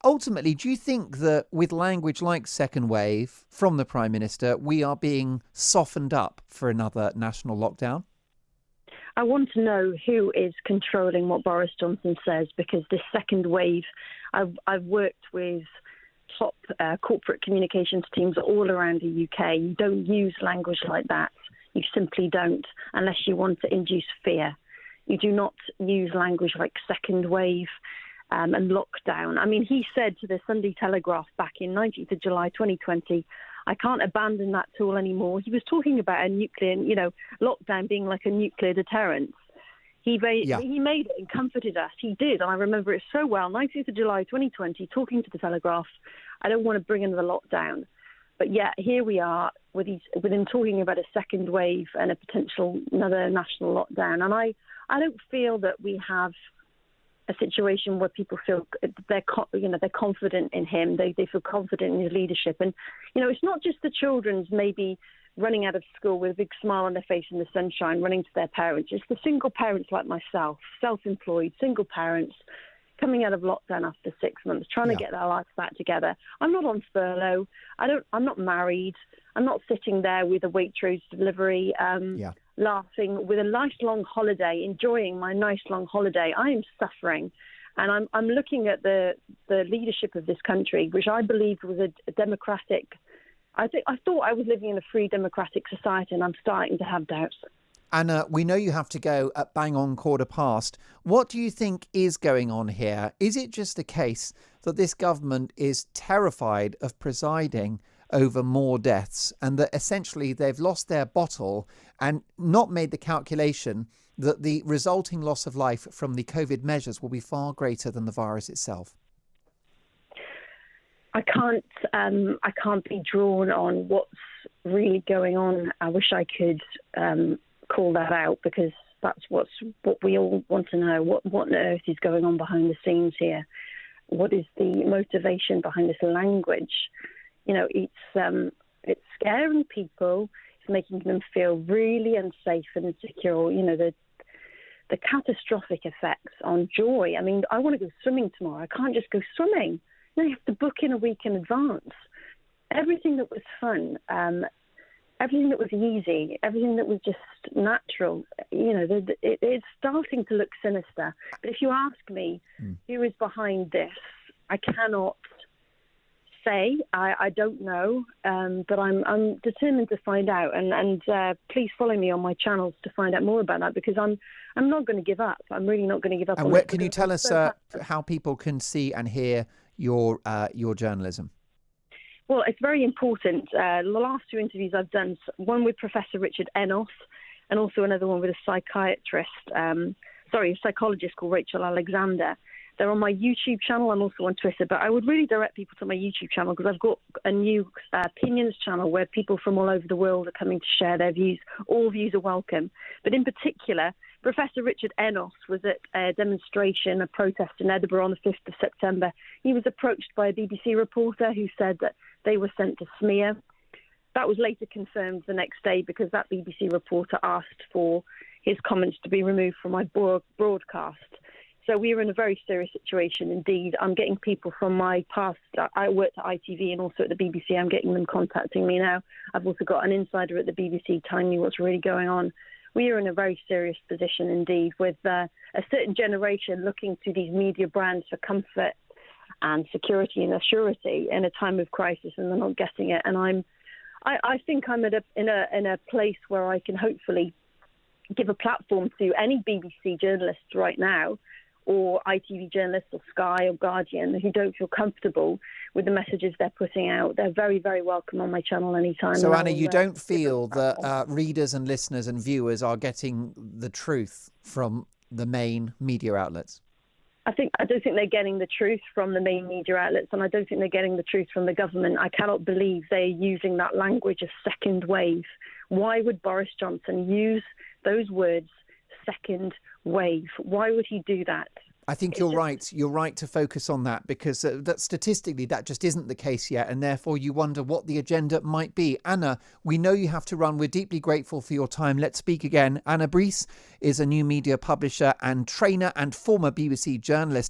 Ultimately, do you think that with language like second wave from the Prime Minister, we are being softened up for another national lockdown? I want to know who is controlling what Boris Johnson says, because this second wave, I've worked with top corporate communications teams all around the UK. You don't use language like that. You simply don't, unless you want to induce fear. You do not use language like second wave and lockdown. I mean, he said to the Sunday Telegraph back in 19th of July 2020, I can't abandon that tool anymore. He was talking about a nuclear, lockdown being like a nuclear deterrent. He made it and comforted us. He did, and I remember it so well. 19th of July 2020, talking to the Telegraph, I don't want to bring another lockdown. But yet, here we are with him talking about a second wave and a potential another national lockdown. And I don't feel that we have a situation where people feel they're confident in him. They feel confident in his leadership. And, it's not just the children's maybe running out of school with a big smile on their face in the sunshine, running to their parents. It's the single parents like myself, self-employed, single parents, coming out of lockdown after 6 months, trying to get their lives back together. I'm not on furlough. I'm not married. I'm not sitting there with a Waitrose delivery, laughing with a nice long holiday, enjoying my nice long holiday. I am suffering. And I'm looking at the leadership of this country, which I believed was a democratic. I thought I was living in a free democratic society, and I'm starting to have doubts. Anna, we know you have to go at bang on 1:15. What do you think is going on here? Is it just a case that this government is terrified of presiding over more deaths, and that essentially they've lost their bottle and not made the calculation that the resulting loss of life from the COVID measures will be far greater than the virus itself? I can't be drawn on what's really going on. I wish I could call that out, because that's what we all want to know. What on earth is going on behind the scenes here? What is the motivation behind this language? It's scaring people. It's making them feel really unsafe and insecure. The catastrophic effects on joy. I mean, I want to go swimming tomorrow. I can't just go swimming. You have to book in a week in advance. Everything that was fun, everything that was easy, everything that was just natural, it's starting to look sinister. But if you ask me who is behind this, I cannot say. I don't know, but I'm determined to find out. And please follow me on my channels to find out more about that, because I'm not going to give up. I'm really not going to give up. And where can you tell us how people can see and hear your journalism? Well, it's very important. The last two interviews I've done, one with Professor Richard Enos, and also another one with a psychologist called Rachel Alexander. They're on my YouTube channel. I'm also on Twitter, but I would really direct people to my YouTube channel, because I've got a new opinions channel where people from all over the world are coming to share their views. All views are welcome. But in particular, Professor Richard Enos was at a demonstration, a protest in Edinburgh on the 5th of September. He was approached by a BBC reporter who said that they were sent to smear. That was later confirmed the next day, because that BBC reporter asked for his comments to be removed from my broadcast. So we are in a very serious situation indeed. I'm getting people from my past. I worked at ITV and also at the BBC. I'm getting them contacting me now. I've also got an insider at the BBC telling me what's really going on. We are in a very serious position indeed, with a certain generation looking to these media brands for comfort and security and assurity in a time of crisis, and they're not getting it. And I think I'm in a place where I can hopefully give a platform to any BBC journalists right now, or ITV journalists or Sky or Guardian, who don't feel comfortable with the messages they're putting out. They're very, very welcome on my channel anytime. So, Anna, you don't feel that readers and listeners and viewers are getting the truth from the main media outlets? I don't think they're getting the truth from the main media outlets, and I don't think they're getting the truth from the government. I cannot believe they're using that language of second wave. Why would Boris Johnson use those words, second wave? Why would he do that? I think you're right. You're right to focus on that, because that statistically that just isn't the case yet, and therefore you wonder what the agenda might be. Anna, we know you have to run. We're deeply grateful for your time. Let's speak again. Anna Brees is a new media publisher and trainer and former BBC journalist.